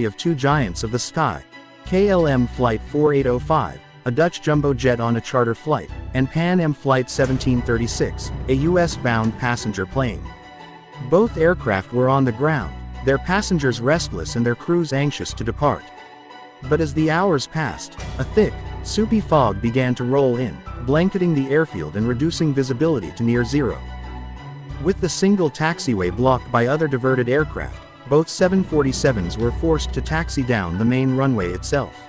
of two giants of the sky, KLM Flight 4805, a Dutch jumbo jet on a charter flight, and Pan Am Flight 1736, a US-bound passenger plane. Both aircraft were on the ground, their passengers restless and their crews anxious to depart. But as the hours passed, a thick, soupy fog began to roll in, blanketing the airfield and reducing visibility to near zero. With the single taxiway blocked by other diverted aircraft, both 747s were forced to taxi down the main runway itself.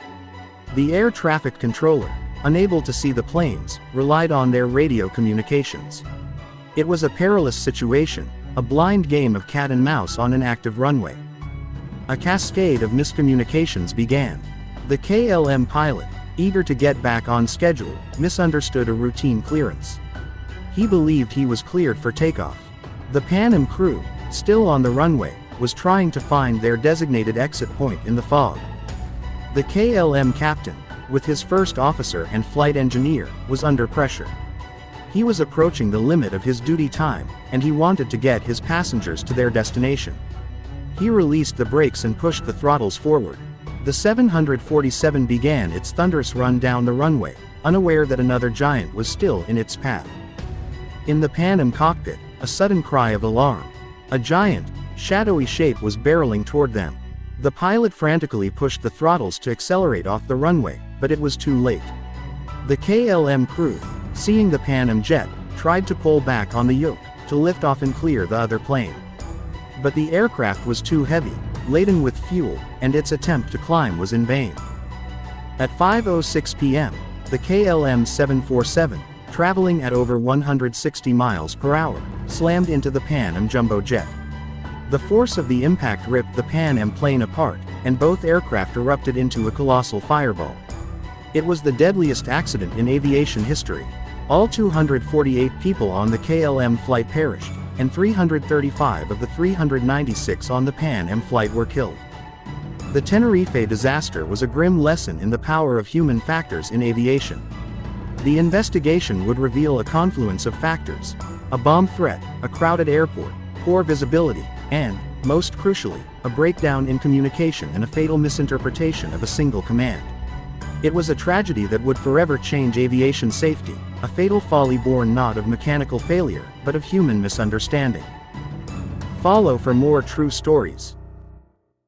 The air traffic controller, unable to see the planes, relied on their radio communications. It was a perilous situation, a blind game of cat and mouse on an active runway. A cascade of miscommunications began. The KLM pilot, eager to get back on schedule, misunderstood a routine clearance. He believed he was cleared for takeoff. The Pan Am crew, still on the runway, was trying to find their designated exit point in the fog. The KLM captain, with his first officer and flight engineer, was under pressure. He was approaching the limit of his duty time, and he wanted to get his passengers to their destination. He released the brakes and pushed the throttles forward. The 747 began its thunderous run down the runway, unaware that another giant was still in its path. In the Pan Am cockpit, a sudden cry of alarm. A giant, shadowy shape was barreling toward them. The pilot frantically pushed the throttles to accelerate off the runway, but it was too late. The KLM crew, seeing the Pan Am jet, tried to pull back on the yoke, to lift off and clear the other plane. But the aircraft was too heavy, laden with fuel, and its attempt to climb was in vain. At 5:06 p.m., the KLM 747, traveling at over 160 miles per hour, slammed into the Pan Am jumbo jet. The force of the impact ripped the Pan Am plane apart, and both aircraft erupted into a colossal fireball. It was the deadliest accident in aviation history. All 248 people on the KLM flight perished, and 335 of the 396 on the Pan Am flight were killed. The Tenerife disaster was a grim lesson in the power of human factors in aviation. The investigation would reveal a confluence of factors: a bomb threat, a crowded airport, poor visibility, and, most crucially, a breakdown in communication and a fatal misinterpretation of a single command. It was a tragedy that would forever change aviation safety, a fatal folly born not of mechanical failure, but of human misunderstanding. Follow for more true stories.